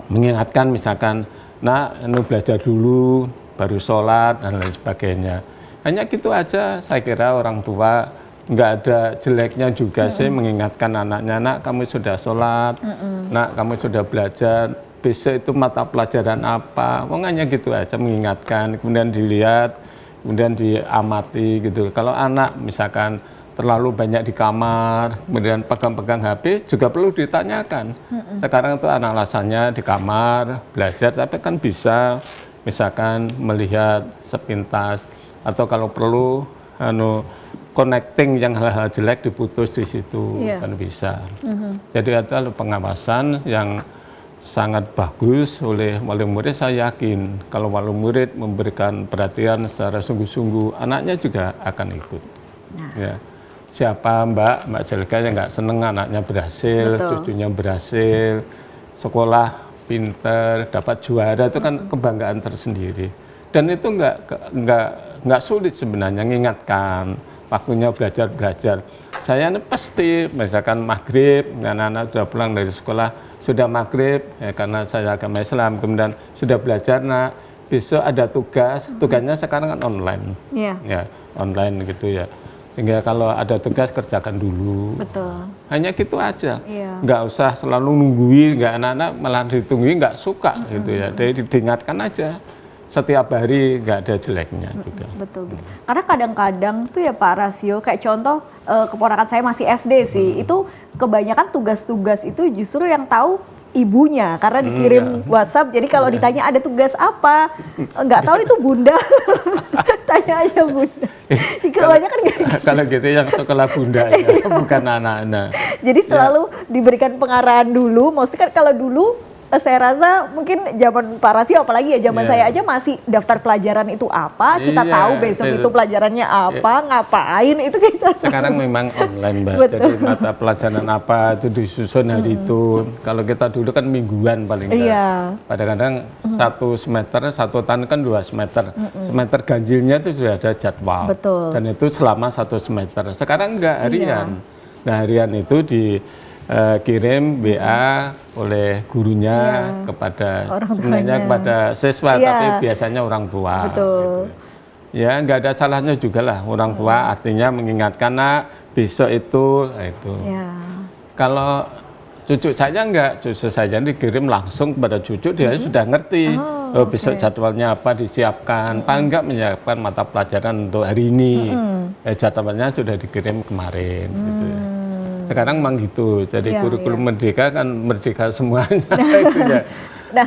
Mengingatkan misalkan, nak, belajar dulu, baru sholat dan lain sebagainya. Hanya gitu aja, saya kira orang tua nggak ada jeleknya juga sih mengingatkan anaknya, nak kamu sudah sholat, nak kamu sudah belajar, besok itu mata pelajaran apa, hanya gitu aja mengingatkan, kemudian dilihat, kemudian diamati gitu. Kalau anak misalkan terlalu banyak di kamar, kemudian pegang-pegang HP juga perlu ditanyakan. Sekarang itu anak alasannya di kamar belajar, tapi kan bisa misalkan melihat sepintas atau kalau perlu connecting yang hal-hal jelek diputus di situ kan bisa. Jadi ada pengawasan yang sangat bagus oleh wali murid. Saya yakin kalau wali murid memberikan perhatian secara sungguh-sungguh, anaknya juga akan ikut. Ya. Siapa Mbak Selika yang nggak seneng anaknya berhasil, cucunya berhasil, sekolah pinter, dapat juara, itu kan kebanggaan tersendiri. Dan itu nggak sulit sebenarnya mengingatkan waktunya belajar. Saya pasti misalkan maghrib, anak-anak sudah pulang dari sekolah, sudah maghrib, ya, karena saya agama Islam, kemudian sudah belajar, nah besok ada tugasnya sekarang kan online, ya online gitu ya, sehingga kalau ada tugas kerjakan dulu. Betul. Hanya gitu aja, nggak usah selalu nungguin, nggak anak-anak malah ditungguin nggak suka gitu ya, jadi diingatkan aja. Setiap hari nggak ada jeleknya juga. Betul. Karena kadang-kadang tuh ya Pak Rasio, kayak contoh keponakan saya masih SD sih, itu kebanyakan tugas-tugas itu justru yang tahu ibunya karena dikirim WhatsApp. Jadi kalau ditanya ada tugas apa, nggak tahu itu bunda. Tanya aja bunda. Kebanyakan kalau gitu yang sekolah bunda ya, bukan anak-anak. Jadi selalu diberikan pengarahan dulu. Maksudnya kan kalau dulu saya rasa mungkin zaman Pak Rasio apalagi ya zaman saya aja masih daftar pelajaran itu apa, kita tahu besok itu pelajarannya apa, ngapain itu kita tahu. Sekarang memang online Mbak, jadi mata pelajaran apa itu disusun hari itu. Kalau kita dulu kan mingguan paling enggak. Kadang-kadang satu semester, satu tahun kan 2 semester. Semester ganjilnya itu sudah ada jadwal. Betul. Dan itu selama 1 semester. Sekarang enggak harian. Nah harian itu kirim WA oleh gurunya kepada sebenarnya kepada siswa, tapi biasanya orang tua. Betul. Gitu. Ya nggak ada salahnya juga lah orang tua, artinya mengingatkan nak besok itu. Kalau cucu saya enggak, cucu saya dikirim langsung kepada cucu, dia sudah ngerti. Besok jadwalnya apa disiapkan, paling enggak menyiapkan mata pelajaran untuk hari ini. Jadwalnya sudah dikirim kemarin. Gitu. Sekarang memang gitu, jadi kurikulum merdeka kan merdeka semuanya. Gitu ya. Nah,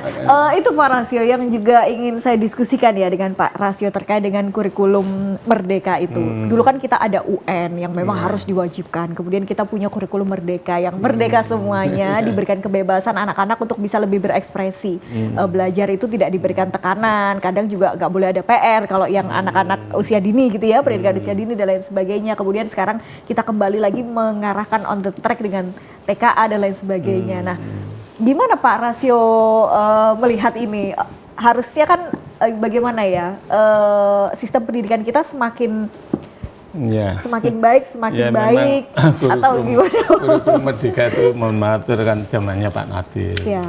itu Pak Rasio yang juga ingin saya diskusikan ya dengan Pak Rasio terkait dengan kurikulum merdeka itu. Dulu kan kita ada UN yang memang harus diwajibkan, kemudian kita punya kurikulum merdeka yang merdeka semuanya, diberikan kebebasan anak-anak untuk bisa lebih berekspresi. Belajar itu tidak diberikan tekanan, kadang juga nggak boleh ada PR kalau yang anak-anak usia dini gitu ya, pendidikan usia dini dan lain sebagainya. Kemudian sekarang kita kembali lagi mengarahkan on the track dengan TKA dan lain sebagainya. Nah, gimana Pak Rasio melihat ini? Harusnya kan bagaimana ya, sistem pendidikan kita semakin baik, semakin baik, atau gimana? Kurikulum merdeka itu mohon maaf itu kan zamannya Pak Nadir. Ya.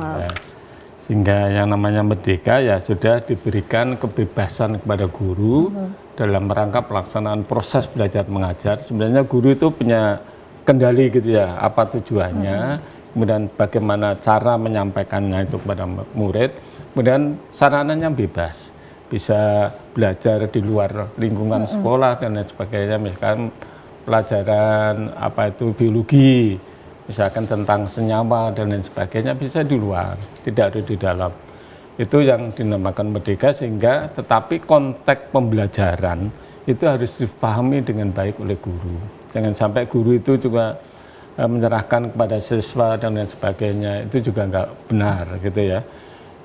Sehingga yang namanya merdeka ya sudah diberikan kebebasan kepada guru dalam rangka pelaksanaan proses belajar mengajar. Sebenarnya guru itu punya kendali gitu ya, apa tujuannya, kemudian bagaimana cara menyampaikannya itu kepada murid, kemudian sarananya bebas, bisa belajar di luar lingkungan sekolah dan lain sebagainya, misalkan pelajaran apa itu biologi, misalkan tentang senyawa dan lain sebagainya bisa di luar, tidak ada di dalam. Itu yang dinamakan merdeka, sehingga tetapi konteks pembelajaran itu harus dipahami dengan baik oleh guru. Jangan sampai guru itu juga menyerahkan kepada siswa dan lain sebagainya, itu juga nggak benar gitu ya.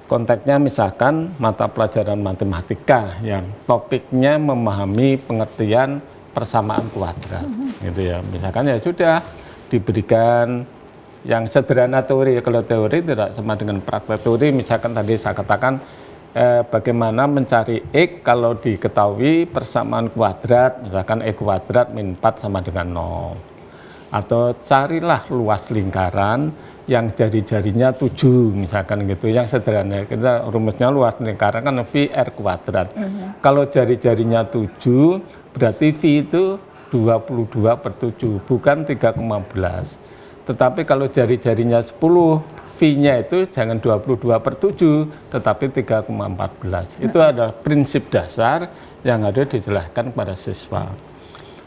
Konteksnya misalkan mata pelajaran matematika yang topiknya memahami pengertian persamaan kuadrat gitu ya. Misalkan ya sudah diberikan yang sederhana teori. Kalau teori tidak sama dengan praktek teori, misalkan tadi saya katakan bagaimana mencari X kalau diketahui persamaan kuadrat, misalkan X kuadrat min 4 sama dengan 0. Atau carilah luas lingkaran yang jari-jarinya 7, misalkan gitu. Yang sederhana, kita rumusnya luas lingkaran kan VR kuadrat. Kalau jari-jarinya 7, berarti V itu 22/7, bukan 3,15. Tetapi kalau jari-jarinya 10, V-nya itu jangan 22/7, tetapi 3,14. Itu adalah prinsip dasar yang harus dijelaskan kepada siswa.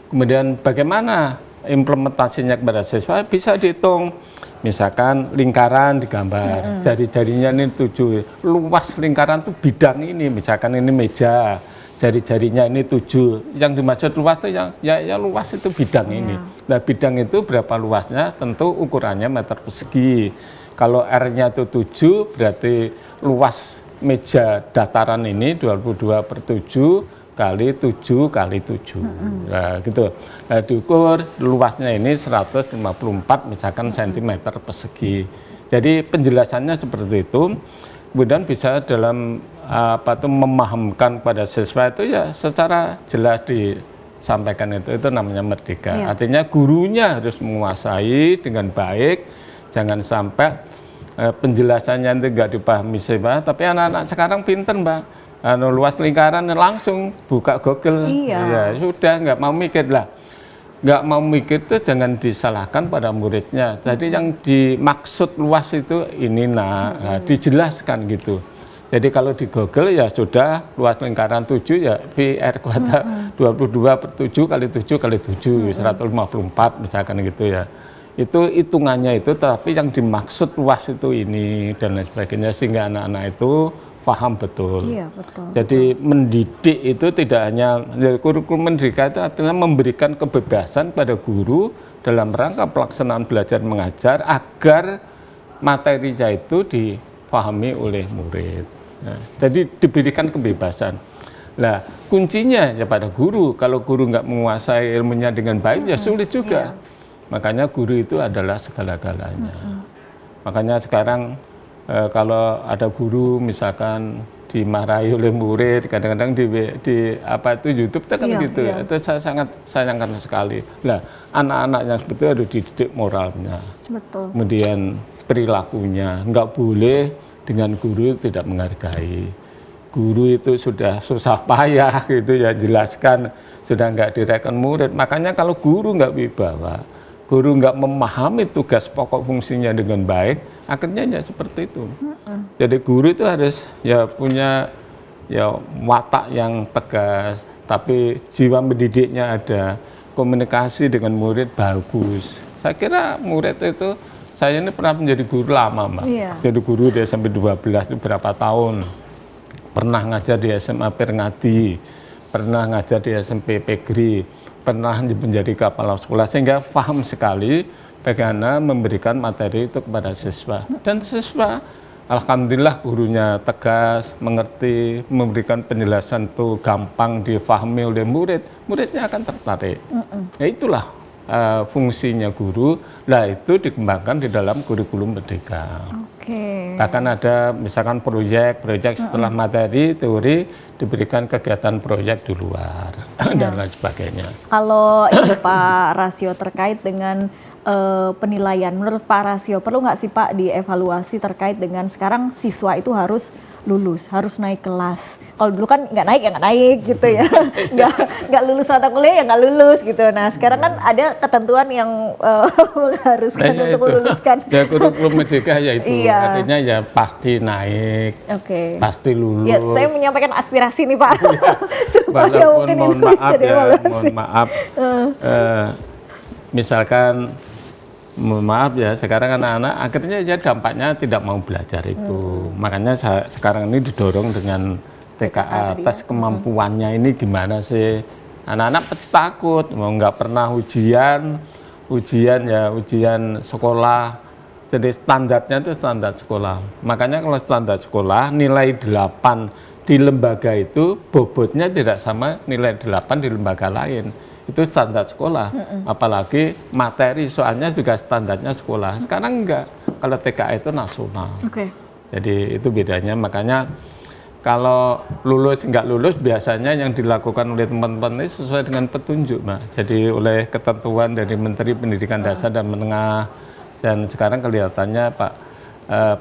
Kemudian bagaimana implementasinya kepada siswa? Bisa dihitung. Misalkan lingkaran digambar, jari-jarinya ini 7, luas lingkaran itu bidang ini, misalkan ini meja, jari-jarinya ini 7, yang dimaksud luas itu ya luas itu bidang ini. Nah, bidang itu berapa luasnya? Tentu ukurannya meter persegi. Kalau R-nya itu 7, berarti luas meja dataran ini 22/7 kali 7 kali 7. Nah, gitu. Nah, diukur luasnya ini 154 misalkan cm persegi. Jadi penjelasannya seperti itu. Kemudian bisa dalam memahamkan pada siswa itu ya secara jelas disampaikan, itu namanya merdeka. Artinya gurunya harus menguasai dengan baik, jangan sampai penjelasannya itu nggak dipahami siswa. Tapi anak-anak sekarang pinter, Mbak. Luas lingkaran langsung buka Google, ya sudah, nggak mau mikir lah. Nggak mau mikir itu jangan disalahkan pada muridnya. Jadi yang dimaksud luas itu ini nah, dijelaskan gitu. Jadi kalau di Google ya sudah, luas lingkaran 7 ya VR kuadrat 22/7 kali 7 kali 7, 154 misalkan gitu ya. Itu hitungannya itu, tapi yang dimaksud luas itu ini dan lain sebagainya, sehingga anak-anak itu paham betul. Iya, betul. Jadi mendidik itu tidak hanya, kurikulum merdeka itu artinya memberikan kebebasan pada guru dalam rangka pelaksanaan belajar mengajar agar materinya itu dipahami oleh murid. Nah, jadi diberikan kebebasan. Nah, kuncinya ya pada guru. Kalau guru nggak menguasai ilmunya dengan baik, ya sulit juga. Makanya guru itu adalah segala-galanya. Makanya sekarang kalau ada guru misalkan dimarahi oleh murid, kadang-kadang di apa itu YouTube itu kan gitu. Itu saya sangat sayangkan sekali. Nah, anak-anak yang seperti itu harus dididik moralnya. Betul. Kemudian perilakunya, nggak boleh dengan guru tidak menghargai. Guru itu sudah susah payah gitu ya, jelaskan, sudah nggak direken murid. Makanya kalau guru nggak wibawa, guru nggak memahami tugas pokok fungsinya dengan baik, akhirnya ya seperti itu. Jadi guru itu harus ya punya ya watak yang tegas, tapi jiwa mendidiknya ada, komunikasi dengan murid bagus. Saya kira murid itu, saya ini pernah menjadi guru lama, Mbak. Jadi guru di SMP 12 itu berapa tahun. Pernah ngajar di SMA Perngadi, pernah ngajar di SMP Pegri, pernah menjadi kepala sekolah, sehingga paham sekali bagaimana memberikan materi itu kepada siswa. Dan siswa, alhamdulillah gurunya tegas, mengerti, memberikan penjelasan itu gampang difahami oleh murid, muridnya akan tertarik. Ya itulah fungsinya guru. Nah, itu dikembangkan di dalam kurikulum merdeka. Bahkan ada misalkan proyek setelah materi teori diberikan kegiatan proyek di luar dan lain sebagainya. Kalau ini Pak Rasio terkait dengan penilaian, menurut Pak Rasio perlu nggak sih Pak dievaluasi terkait dengan sekarang siswa itu harus lulus, harus naik kelas. Kalau dulu kan nggak naik ya nggak naik gitu ya, nggak lulus mata kuliah ya nggak lulus gitu. Nah sekarang kan ada ketentuan yang mengharuskan untuk meluluskan. Ya kurikulum merdeka ya itu, artinya ya pasti naik, pasti lulus. Ya, saya menyampaikan aspirasi nih Pak, supaya walaupun mungkin mohon maaf ya, mohon maaf. Misalkan mohon maaf ya, sekarang anak-anak akhirnya ya dampaknya tidak mau belajar itu. Makanya sekarang ini didorong dengan TKA, tadi tes kemampuannya ini gimana sih. Anak-anak pasti takut, mau nggak pernah ujian ya ujian sekolah. Jadi standarnya itu standar sekolah. Makanya kalau standar sekolah nilai 8 di lembaga itu bobotnya tidak sama nilai 8 di lembaga lain. Itu standar sekolah. Apalagi materi soalnya juga standarnya sekolah. Sekarang enggak. Kalau TKA itu nasional. Jadi itu bedanya. Makanya kalau lulus nggak lulus biasanya yang dilakukan oleh teman-teman ini sesuai dengan petunjuk, Mbak. Jadi oleh ketentuan dari Menteri Pendidikan Dasar dan Menengah, dan sekarang kelihatannya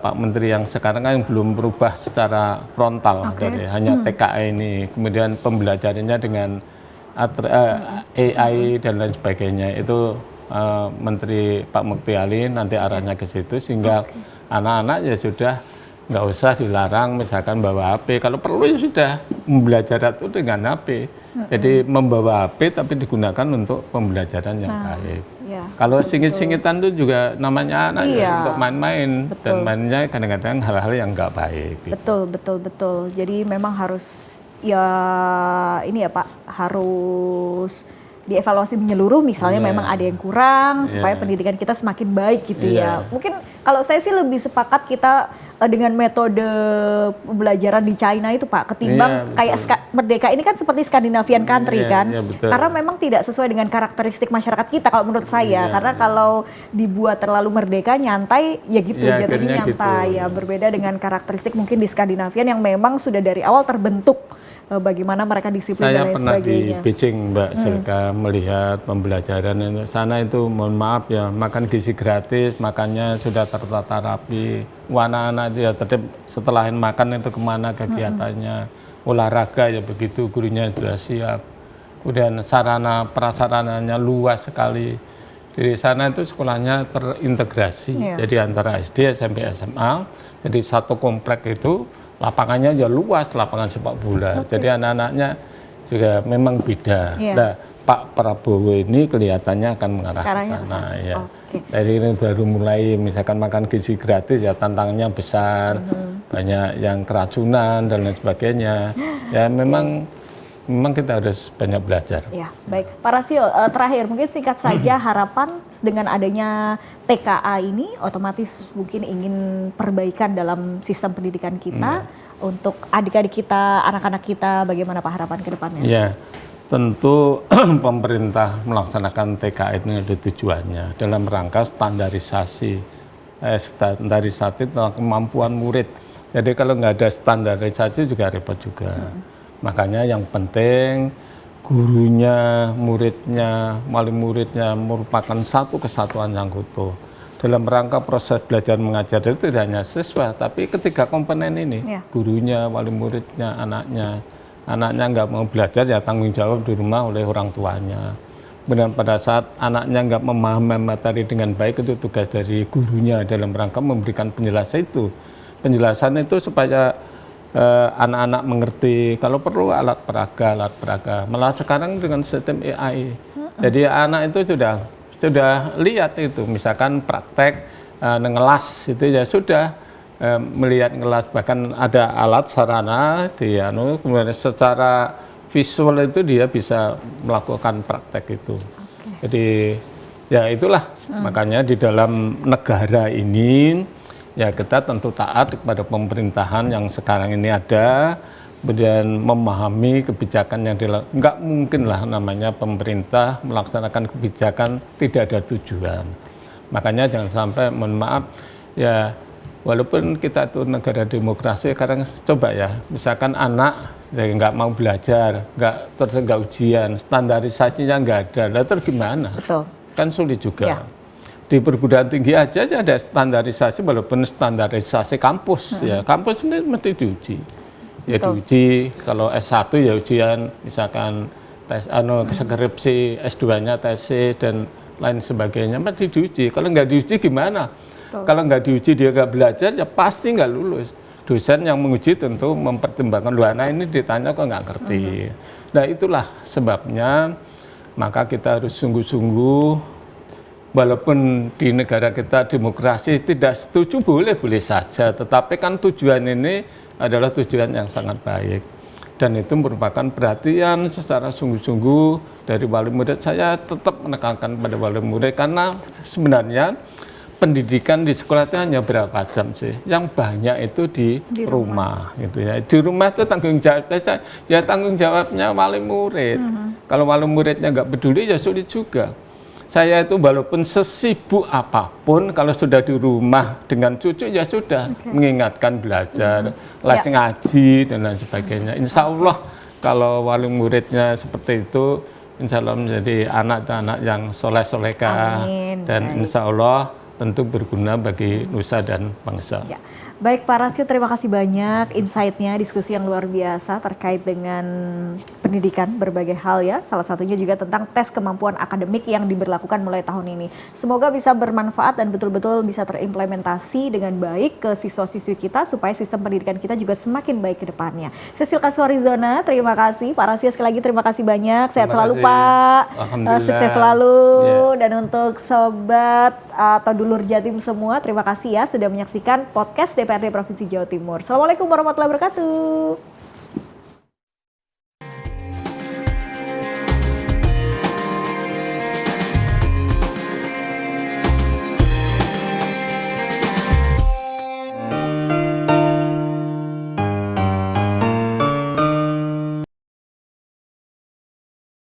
Pak Menteri yang sekarang kan belum berubah secara frontal, dari hanya TKA ini, kemudian pembelajarannya dengan AI dan lain sebagainya, itu Menteri Pak Mukti Ali nanti arahnya ke situ, sehingga anak-anak ya sudah nggak usah dilarang misalkan bawa HP, kalau perlu ya sudah belajar itu dengan HP. Jadi membawa HP tapi digunakan untuk pembelajaran yang baik. Kalau singit-singitan itu juga namanya anak untuk main-main, dan mainnya kadang-kadang hal-hal yang nggak baik. Betul. Jadi memang harus ya ini ya Pak, harus dievaluasi menyeluruh, misalnya memang ada yang kurang supaya pendidikan kita semakin baik gitu ya. Mungkin kalau saya sih lebih sepakat kita dengan metode pembelajaran di China itu Pak, ketimbang kayak Merdeka ini kan seperti Scandinavian country kan, karena memang tidak sesuai dengan karakteristik masyarakat kita kalau menurut saya. Karena kalau dibuat terlalu merdeka, nyantai ya gitu, jatuhnya nyantai ya, berbeda dengan karakteristik mungkin di Scandinavian yang memang sudah dari awal terbentuk bagaimana mereka disiplin dan lain sebagainya. Saya pernah di Beijing, Mbak Silka, melihat pembelajaran sana itu, mohon maaf ya, makan gizi gratis, makannya sudah tertata rapi, anak-anak ya tetap setelah makan itu kemana kegiatannya, olahraga ya begitu, gurunya sudah siap, kemudian sarana prasarananya luas sekali. Di sana itu sekolahnya terintegrasi, jadi antara SD, SMP, SMA, jadi satu komplek itu lapangannya ya luas, lapangan sepak bola. Jadi anak-anaknya juga memang beda. Nah, Pak Prabowo ini kelihatannya akan mengarah ke sana ya. Dari ini baru mulai misalkan makan gizi gratis ya, tantangannya besar, banyak yang keracunan dan lain sebagainya. Ya memang kita harus banyak belajar. Ya, baik. Pak Rasio, terakhir mungkin singkat saja harapan dengan adanya TKA ini otomatis mungkin ingin perbaikan dalam sistem pendidikan kita untuk adik-adik kita, anak-anak kita, bagaimana Pak harapan ke depannya? Ya, tentu pemerintah melaksanakan TKA ini ada tujuannya dalam rangka standarisasi tentang kemampuan murid. Jadi kalau nggak ada standarisasi juga repot juga. Makanya yang penting gurunya, muridnya, wali muridnya merupakan satu kesatuan yang utuh. Dalam rangka proses belajar mengajar itu tidak hanya siswa, tapi ketiga komponen ini, gurunya, wali muridnya, anaknya nggak mau belajar ya tanggung jawab di rumah oleh orang tuanya. Kemudian pada saat anaknya nggak memahami materi dengan baik, itu tugas dari gurunya dalam rangka memberikan penjelasan itu. Penjelasan itu supaya anak-anak mengerti, kalau perlu alat peraga. Malah sekarang dengan sistem AI, jadi anak itu sudah lihat itu, misalkan praktek ngelas itu ya sudah melihat ngelas, bahkan ada alat sarana kemudian secara visual itu dia bisa melakukan praktek itu. Jadi ya itulah makanya di dalam negara ini ya kita tentu taat kepada pemerintahan yang sekarang ini ada, kemudian memahami kebijakan yang dilakukan. Nggak mungkin lah namanya pemerintah melaksanakan kebijakan tidak ada tujuan. Makanya jangan sampai, mohon maaf ya, walaupun kita itu negara demokrasi, sekarang coba ya, misalkan anak nggak mau belajar, nggak ujian, standarisasinya nggak ada, lalu terus gimana? Betul. Kan sulit juga. Di perguruan tinggi aja ada standarisasi, walaupun standarisasi kampus ya, kampus ini mesti diuji. Ya diuji, kalau S1 ya ujian misalkan tes skripsi, S2-nya tesis dan lain sebagainya mesti diuji. Kalau nggak diuji gimana? Kalau nggak diuji dia nggak belajar ya pasti nggak lulus. Dosen yang menguji tentu mempertimbangkan, lu anak ini ditanya kok nggak ngerti. Nah itulah sebabnya maka kita harus sungguh-sungguh walaupun di negara kita demokrasi tidak setuju boleh saja, tetapi kan tujuan ini adalah tujuan yang sangat baik. Dan itu merupakan perhatian secara sungguh-sungguh dari wali murid. Saya tetap menekankan pada wali murid karena sebenarnya pendidikan di sekolah itu hanya berapa jam sih? Yang banyak itu di rumah gitu ya. Di rumah itu tanggung jawabnya ya tanggung jawabnya wali murid. Kalau wali muridnya nggak peduli ya sulit juga. Saya itu walaupun sesibuk apapun, kalau sudah di rumah dengan cucu ya sudah mengingatkan belajar, les ngaji dan lain sebagainya. Insya Allah kalau wali muridnya seperti itu, insya Allah menjadi anak-anak yang soleh-solehah dan insya Allah tentu berguna bagi nusa dan bangsa. Ya. Baik Pak Rasio, terima kasih banyak insight-nya, diskusi yang luar biasa terkait dengan pendidikan berbagai hal ya. Salah satunya juga tentang tes kemampuan akademik yang diberlakukan mulai tahun ini. Semoga bisa bermanfaat dan betul-betul bisa terimplementasi dengan baik ke siswa-siswi kita supaya sistem pendidikan kita juga semakin baik ke depannya. Cecil Kaswarizona, terima kasih. Pak Rasio sekali lagi terima kasih banyak. Sehat selalu Pak. Sukses selalu. Dan untuk sobat atau dulur Jatim semua, terima kasih ya sudah menyaksikan podcast DPRD Provinsi Jawa Timur. Assalamualaikum warahmatullahi wabarakatuh.